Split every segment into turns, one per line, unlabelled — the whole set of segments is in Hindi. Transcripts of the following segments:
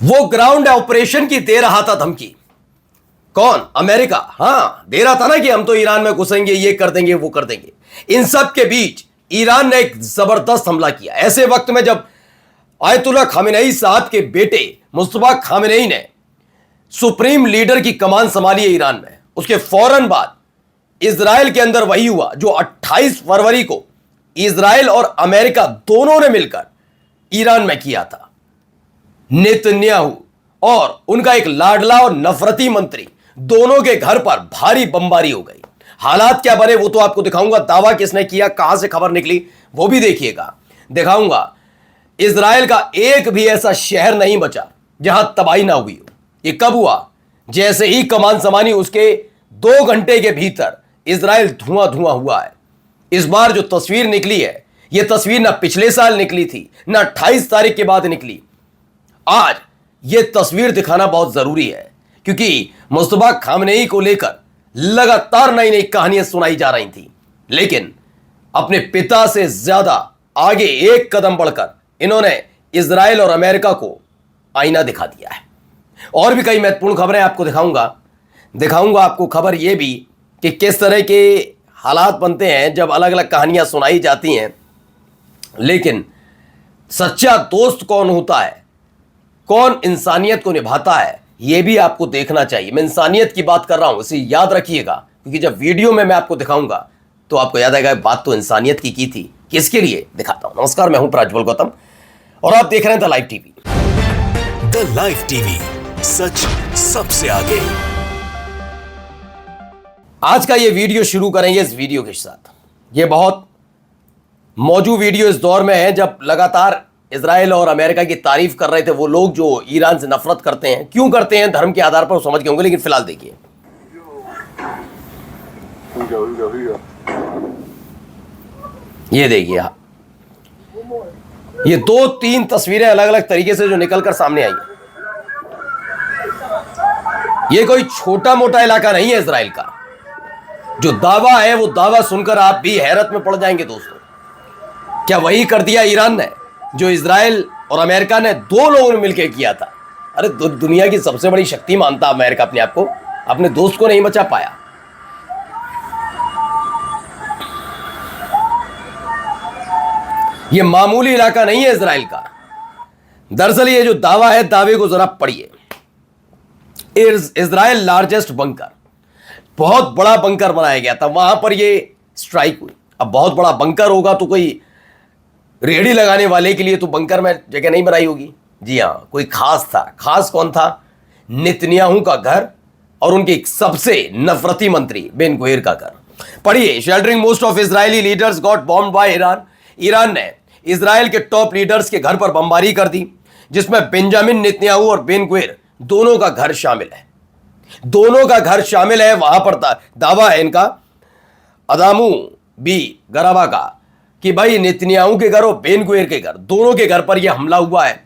वो ग्राउंड ऑपरेशन की दे रहा था धमकी। कौन? अमेरिका। हां, दे रहा था ना कि हम तो ईरान में घुसेंगे, ये कर देंगे, वो कर देंगे। इन सब के बीच ईरान ने एक जबरदस्त हमला किया, ऐसे वक्त में जब आयतुल्लाह खामेनेई साहब के बेटे मुस्तफा खामेनेई ने सुप्रीम लीडर की कमान संभाली है ईरान में। उसके फौरन बाद इजराइल के अंदर वही हुआ जो 28 फरवरी को इजराइल और अमेरिका दोनों ने मिलकर ईरान में किया था। नेतन्याहू और उनका एक लाडला और नफरती मंत्री दोनों के घर पर भारी बमबारी हो गई। हालात क्या बने वो तो आपको दिखाऊंगा। दावा किसने किया, कहां से खबर निकली, वो भी देखिएगा, दिखाऊंगा। इजराइल का एक भी ऐसा शहर नहीं बचा जहां तबाही ना हुई हो। ये कब हुआ? जैसे ही कमान संभाली उसके 2 घंटे के भीतर इजराइल धुआं धुआं हुआ है। इस बार जो तस्वीर निकली है, यह तस्वीर ना पिछले साल निकली थी, ना 28 तारीख के बाद निकली। आज यह तस्वीर दिखाना बहुत जरूरी है क्योंकि मुस्तफा खामेनेई को लेकर लगातार नई नई कहानियां सुनाई जा रही थी, लेकिन अपने पिता से ज्यादा आगे एक कदम बढ़कर इन्होंने इजराइल और अमेरिका को आईना दिखा दिया है। और भी कई महत्वपूर्ण खबरें आपको दिखाऊंगा आपको खबर यह भी कि किस तरह के हालात बनते हैं जब अलग अलग कहानियां सुनाई जाती हैं। लेकिन सच्चा दोस्त कौन होता है, कौन इंसानियत को निभाता है, यह भी आपको देखना चाहिए। मैं इंसानियत की बात कर रहा हूं, इसे याद रखिएगा, क्योंकि जब वीडियो में मैं आपको दिखाऊंगा तो आपको याद आएगा बात तो इंसानियत की थी। किसके लिए दिखाता हूं। नमस्कार, मैं हूं प्रज्वल गौतम और आप देख रहे हैं the live TV.
The live TV, सच सबसे आगे।
आज का ये वीडियो शुरू करेंगे इस वीडियो के साथ। ये बहुत मौजूद वीडियो इस दौर में है जब लगातार इजराइल और अमेरिका की तारीफ कर रहे थे वो लोग जो ईरान से नफरत करते हैं। क्यों करते हैं? धर्म के आधार पर समझ गए होंगे, लेकिन फिलहाल देखिए। ये देखिए, ये 2-3 तस्वीरें अलग अलग तरीके से जो निकलकर सामने आई। ये कोई छोटा मोटा इलाका नहीं है इजराइल का। जो दावा है वो दावा सुनकर आप भी हैरत में पड़ जाएंगे दोस्तों। क्या वही कर दिया ईरान ने जो इजराइल और अमेरिका ने 2 लोगों ने मिलकर किया था? अरे दुनिया की सबसे बड़ी शक्ति मानता अमेरिका अपने आप को, अपने दोस्त को नहीं बचा पाया। यह मामूली इलाका नहीं है इजराइल का। दरअसल ये जो दावा है, दावे को जरा पढ़िए। इजराइल लार्जेस्ट बंकर, बहुत बड़ा बंकर बनाया गया था, वहां पर ये स्ट्राइक हुई। अब बहुत बड़ा बंकर होगा तो कोई रेहड़ी लगाने वाले के लिए तो बंकर में जगह नहीं बनाई होगी। जी हां, कोई खास था। खास कौन था? नेतन्याहू का घर और उनके सबसे नफरती मंत्री बेन गुवेर का घर। पढ़िए। Sheltering most of Israeli leaders got bombed by Iran. Iran ने इजराइल के टॉप लीडर्स के घर पर बमबारी कर दी, जिसमें बेंजामिन नेतन्याहू और बेन गुवेर दोनों का घर शामिल है। दोनों का घर शामिल है। वहां पर दावा है इनका, अदामू बी गराबा का, कि भाई नेतन्याहू के घर और बेन गुवेर के घर, दोनों के घर पर यह हमला हुआ है।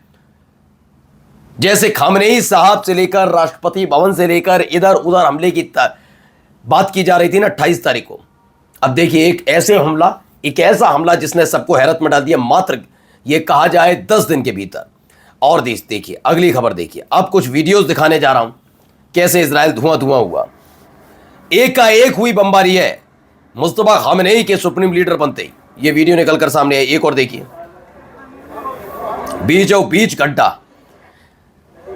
जैसे खामेनेई साहब से लेकर राष्ट्रपति भवन से लेकर इधर उधर हमले की बात की जा रही थी ना 28 तारीख को। अब देखिए एक ऐसा हमला जिसने सबको हैरत में डाल दिया, मात्र यह कहा जाए 10 दिन के भीतर। और देखिए अगली खबर देखिए। अब कुछ वीडियोस दिखाने जा रहा हूं कैसे इजराइल धुआं धुआं हुआ। एक का एक हुई बमबारी है मुस्तफा खामेनेई के सुप्रीम लीडर बनते ही। ये वीडियो निकलकर सामने आई। एक और देखिए। बीच गड्ढा।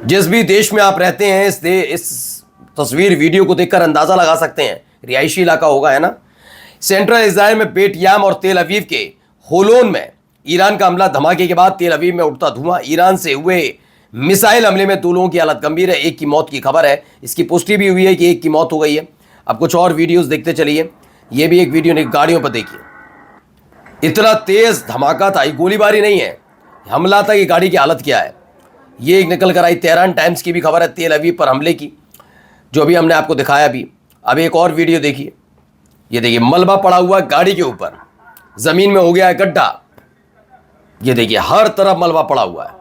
जिस भी देश में आप रहते हैं इस तस्वीर वीडियो को देखकर अंदाजा लगा सकते हैं रिहायशी इलाका होगा, है ना। सेंट्रल इजराइल में बेट याम और तेल अवीव के होलोन में ईरान का हमला। धमाके के बाद तेल अवीव में उठता धुआं। ईरान से हुए मिसाइल हमले में 2 लोगों की हालत गंभीर है। एक की मौत की खबर है। इसकी पुष्टि भी हुई है कि एक की मौत हो गई है। अब कुछ और वीडियोस देखते चलिए। यह भी एक वीडियो गाड़ियों पर देखिए। इतना तेज धमाका था, ये गोलीबारी नहीं है, हमला था। कि गाड़ी की हालत क्या है। ये एक निकल कर आई तेहरान टाइम्स की भी खबर है तेल अवीव पर हमले की, जो भी हमने आपको दिखाया भी। अब एक और वीडियो देखिए। ये देखिए मलबा पड़ा हुआ है गाड़ी के ऊपर, जमीन में हो गया है गड्ढा। ये देखिए हर तरफ मलबा पड़ा हुआ है।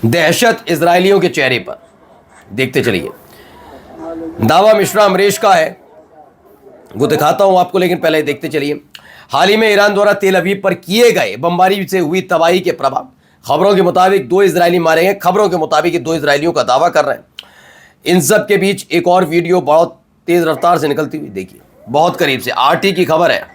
दहशत इजरायलियों के चेहरे पर। देखते चलिए, दावा मिश्रा अमरीश का है, वो दिखाता हूं आपको, लेकिन पहले देखते चलिए। हाल ही में ईरान द्वारा तेल अवीव पर किए गए बमबारी से हुई तबाही के प्रभाव। खबरों के मुताबिक 2 इजरायली मारे गए। खबरों के मुताबिक 2 इजरायलियों का दावा कर रहे हैं। इन सब के बीच एक और वीडियो बहुत तेज रफ्तार से निकलती हुई देखिए, बहुत करीब से। आरटी की खबर है।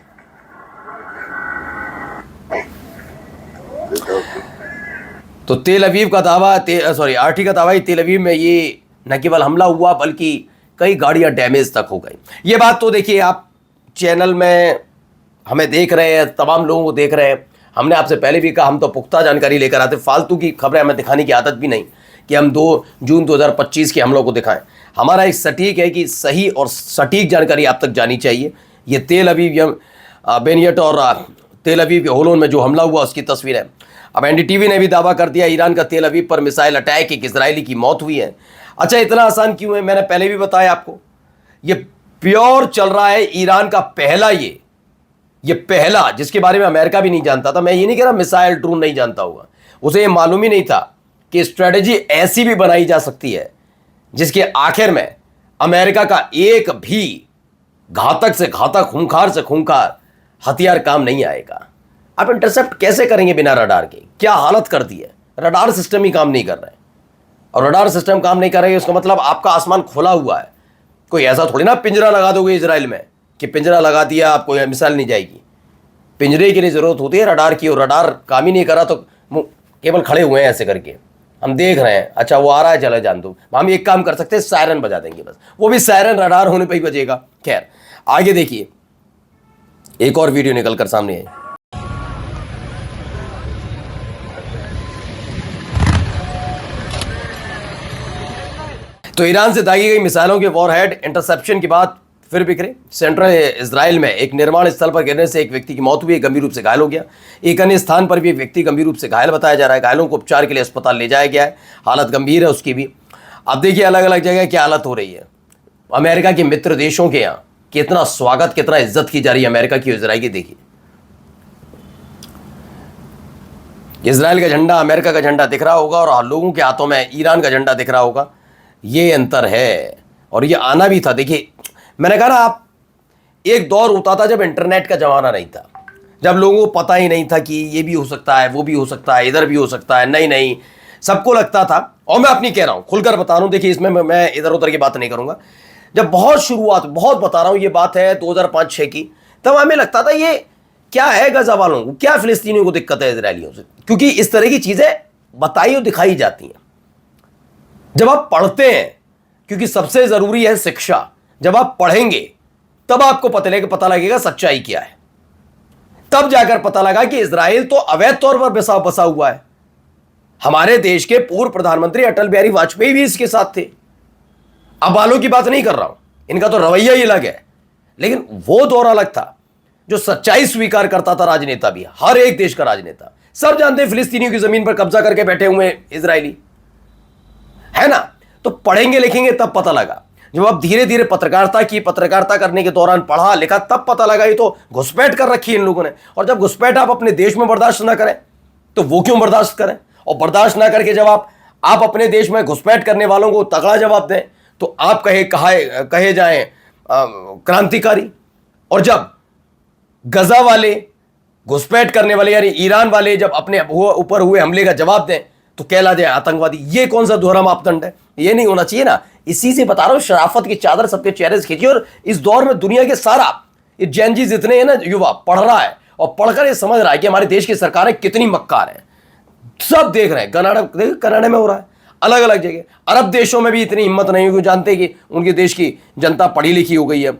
तो तेल अवीव का दावा, आरटी का दावा है, तेल अवीव में ये न केवल हमला हुआ बल्कि कई गाड़ियां डैमेज तक हो गई। ये बात तो देखिए, आप चैनल में हमें देख रहे हैं, तमाम लोगों को देख रहे हैं। हमने आपसे पहले भी कहा, हम तो पुख्ता जानकारी लेकर आते, फालतू की खबरें हमें दिखाने की आदत भी नहीं कि हम 2 जून 2025 के हमलों को दिखाएं। हमारा एक सटीक है कि सही और सटीक जानकारी आप तक जानी चाहिए। ये तेल अवीव बेनियट और तेल अवीव के होलोन में जो हमला हुआ उसकी तस्वीर है। अब एनडीटीवी ने भी दावा कर दिया ईरान का तेल अवीव पर मिसाइल अटैक, एक इजरायली की मौत हुई है। अच्छा, इतना आसान क्यों है? मैंने पहले भी बताया आपको, ये प्योर चल रहा है ईरान का पहला, ये पहला जिसके बारे में अमेरिका भी नहीं जानता था। मैं ये नहीं कह रहा मिसाइल ड्रोन नहीं जानता होगा, उसे ये मालूम ही नहीं था कि स्ट्रेटेजी ऐसी भी बनाई जा सकती है जिसके आखिर में अमेरिका का एक भी घातक से घातक, खूंखार से खूंखार हथियार काम नहीं आएगा। आप इंटरसेप्ट कैसे करेंगे बिना रडार के? क्या हालत कर दी है, रडार सिस्टम ही काम नहीं कर रहा है। और रडार सिस्टम काम नहीं कर रहा है, उसका मतलब आपका आसमान खुला हुआ है। कोई ऐसा थोड़ी ना पिंजरा लगा दोगे इजराइल में कि पिंजरा लगा दिया आपको मिसाइल नहीं जाएगी। पिंजरे के लिए जरूरत होती है रडार की, और रडार काम ही नहीं कर रहा तो केवल खड़े हुए हैं ऐसे करके, हम देख रहे हैं। अच्छा वो आ रहा है, चले जान दो। हम एक काम कर सकते हैं, सायरन बजा देंगे बस, वो भी सायरन रडार होने पर ही बजेगा। खैर आगे देखिए, एक और वीडियो निकल कर सामने आई। तो ईरान से दागी गई मिसाइलों के वॉरहेड इंटरसेप्शन के बाद फिर बिखरे। सेंट्रल इजराइल में एक निर्माण स्थल पर गिरने से एक व्यक्ति की मौत हुई, गंभीर रूप से घायल हो गया। एक अन्य स्थान पर भी एक व्यक्ति गंभीर रूप से घायल बताया जा रहा है। घायलों को उपचार के लिए अस्पताल ले जाया गया है, हालत गंभीर है उसकी भी। अब देखिए अलग अलग जगह क्या हालत हो रही है। अमेरिका के मित्र देशों के यहाँ कितना स्वागत, कितना इज्जत की जा रही है अमेरिका की इजराइल की। देखिए इजराइल का झंडा, अमेरिका का झंडा दिख रहा होगा और लोगों के हाथों में ईरान का झंडा दिख रहा होगा। ये अंतर है और ये आना भी था। देखिए मैंने कहा ना, आप एक दौर होता था जब इंटरनेट का जमाना नहीं था, जब लोगों को पता ही नहीं था कि ये भी हो सकता है, वो भी हो सकता है, इधर भी हो सकता है। नहीं नहीं, सबको लगता था, और मैं अपनी कह रहा हूँ, खुलकर बता रहा हूँ। देखिए इसमें मैं इधर उधर की बात नहीं करूँगा। जब बहुत शुरुआत, बहुत बता रहा हूँ, ये बात है 2005-6 की, तब हमें लगता था ये क्या है गजा वालों को, क्या फिलिस्तीनियों को दिक्कत है इजरायलियों से, क्योंकि इस तरह की चीज़ें बताई और दिखाई जाती हैं। जब आप पढ़ते हैं, क्योंकि सबसे ज़रूरी है शिक्षा, जब आप पढ़ेंगे तब आपको पता लगेगा सच्चाई क्या है। तब जाकर पता लगा कि इजराइल तो अवैध तौर पर बसा हुआ है। हमारे देश के पूर्व प्रधानमंत्री अटल बिहारी वाजपेयी भी इसके साथ थे। अब वालों की बात नहीं कर रहा हूं, इनका तो रवैया ही अलग है, लेकिन वो दौर अलग था जो सच्चाई स्वीकार करता था। राजनेता भी, हर एक देश का राजनेता, सब जानते हैं फिलिस्तीनियों की जमीन पर कब्जा करके बैठे हुए इजरायली, है ना। तो पढ़ेंगे लिखेंगे तब पता लगा। जब अब धीरे धीरे पत्रकारिता करने के दौरान पढ़ा लिखा, तब पता लगा ये तो घुसपैठ कर रखी है इन लोगों ने। और जब घुसपैठ आप अपने देश में बर्दाश्त ना करें तो वो क्यों बर्दाश्त करें? और बर्दाश्त ना करके जब आप अपने देश में घुसपैठ करने वालों को तगड़ा जवाब दें तो आप कहे जाएं क्रांतिकारी। और जब गजा वाले, घुसपैठ करने वाले यानी ईरान वाले जब अपने ऊपर हुए हमले का जवाब दें तो कहला जाए आतंकवादी। ये कौन सा दोहरा मापदंड है? ये नहीं होना चाहिए ना। इसी से बता रहा हूं, शराफत की चादर सबके चेहरे से खींची। और इस दौर में दुनिया के सारा ये जैन जी जितने हैं ना, युवा पढ़ रहा है और पढ़कर ये समझ रहा है कि हमारे देश की सरकारें कितनी मक्कार हैं। सब देख रहे हैं। कनाडा में हो रहा है, अलग अलग जगह। अरब देशों में भी इतनी हिम्मत नहीं होगी, जानते कि उनके देश की जनता पढ़ी लिखी हो गई है।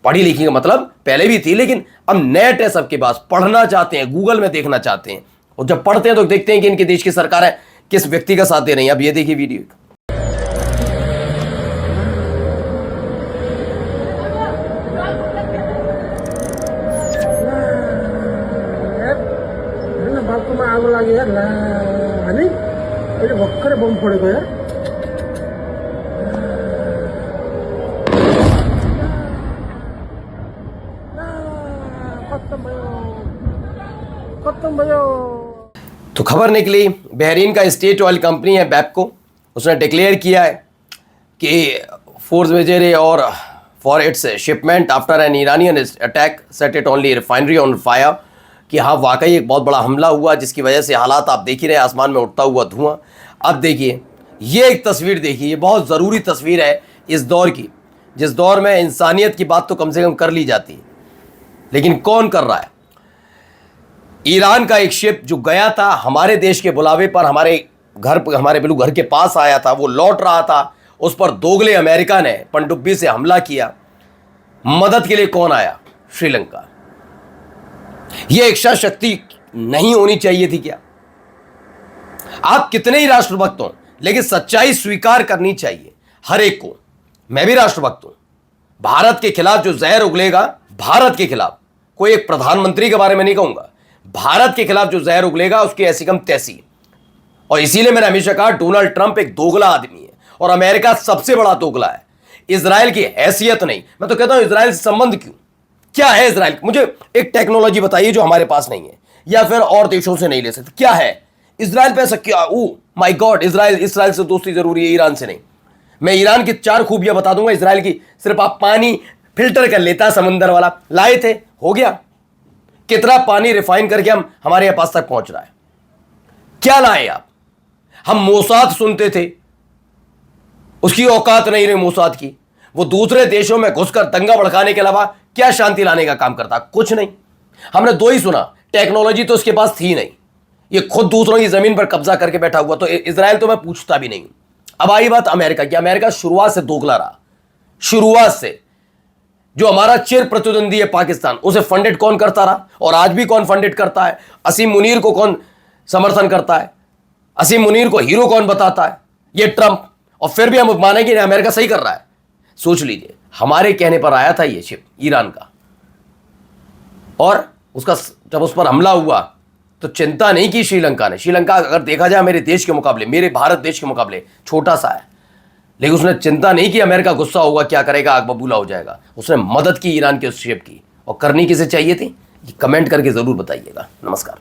पढ़ी लिखी का मतलब पहले भी थी, लेकिन अब नेट है सबके पास, पढ़ना चाहते हैं, गूगल में देखना चाहते हैं। और जब पढ़ते हैं तो देखते हैं कि इनके देश की सरकारें किस व्यक्ति का साथ दे रही है। अब ये देखिए वीडियो।
बाथरूममा आगो लाग्यो यार, ला अनि अहिले भर्खरै बम फोडेको यार। बजे
तो खबर निकली, बहरीन का स्टेट ऑयल कंपनी है बैपको, उसने डिक्लेयर किया है कि फोर्स मेजेरे और for its shipment after N Iranian attack set it only refinery on fire, कि हाँ वाकई एक बहुत बड़ा हमला हुआ जिसकी वजह से हालात आप देख ही रहे, आसमान में उठता हुआ धुआं। अब देखिए ये एक तस्वीर देखिए, ये बहुत ज़रूरी तस्वीर है इस दौर की, जिस दौर में इंसानियत की बात तो कम से कम कर ली जाती है, लेकिन कौन कर रहा है। ईरान का एक शिप जो गया था हमारे देश के बुलावे पर, हमारे बिल्कुल घर के पास आया था, वो लौट रहा था, उस पर दोगले अमेरिका ने पनडुब्बी से हमला किया। मदद के लिए कौन आया? श्रीलंका। यह इच्छा शक्ति नहीं होनी चाहिए थी क्या? आप कितने ही राष्ट्रभक्त हों, लेकिन सच्चाई स्वीकार करनी चाहिए हर एक को। मैं भी राष्ट्रभक्त हूं। भारत के खिलाफ जो जहर उगलेगा, भारत के खिलाफ, कोई एक प्रधानमंत्री के बारे में नहीं कहूंगा, भारत के खिलाफ जो जहर उगलेगा उसकी ऐसी कम तैसी। और इसीलिए मैंने हमेशा कहा डोनाल्ड ट्रंप एक दोगला आदमी है और अमेरिका सबसे बड़ा दोगला है। इजराइल की हैसियत नहीं, मैं तो कहता हूं इजराइल से संबंध क्यों, क्या है इजराइल? मुझे एक टेक्नोलॉजी बताइए जो हमारे पास नहीं है या फिर और देशों से नहीं ले सकते। क्या है इजराइल पे ऐसा? क्या ओ माय गॉड, इजराइल से दोस्ती जरूरी है, ईरान से नहीं। मैं ईरान की 4 खूबियां बता दूंगा इजराइल की, सिर्फ आप पानी फिल्टर कर लेता समुंदर वाला, लाए थे, हो गया। कितना पानी रिफाइन करके हमारे यहां पास तक पहुंच रहा है। क्या लाए आप? हम मोसाद सुनते थे, उसकी औकात नहीं रही मोसाद की। वो दूसरे देशों में घुसकर दंगा भड़काने के अलावा क्या शांति लाने का काम करता? कुछ नहीं। हमने 2 ही सुना, टेक्नोलॉजी तो उसके पास थी नहीं, ये खुद दूसरों की जमीन पर कब्जा करके बैठा हुआ। तो इजराइल तो मैं पूछता भी नहीं हूं। अब आई बात अमेरिका की। अमेरिका शुरुआत से दोगला रहा, शुरुआत से। जो हमारा चिर प्रतिद्वंदी है पाकिस्तान, उसे फंडेड कौन करता रहा और आज भी कौन फंडेड करता है? असीम मुनीर को कौन समर्थन करता है? असीम मुनीर को हीरो कौन बताता है? ये ट्रंप। और फिर भी हम मानेंगे नहीं अमेरिका सही कर रहा है। सोच लीजिए, हमारे कहने पर आया था ये शिप ईरान का, और उसका जब उस पर हमला हुआ तो चिंता नहीं की श्रीलंका ने। श्रीलंका अगर देखा जाए मेरे देश के मुकाबले, मेरे भारत देश के मुकाबले छोटा सा है, लेकिन उसने चिंता नहीं की अमेरिका गुस्सा होगा, क्या करेगा, आग बबूला हो जाएगा। उसने मदद की ईरान के उस शिप की। और करनी किसे चाहिए थी, ये कमेंट करके जरूर बताइएगा। नमस्कार।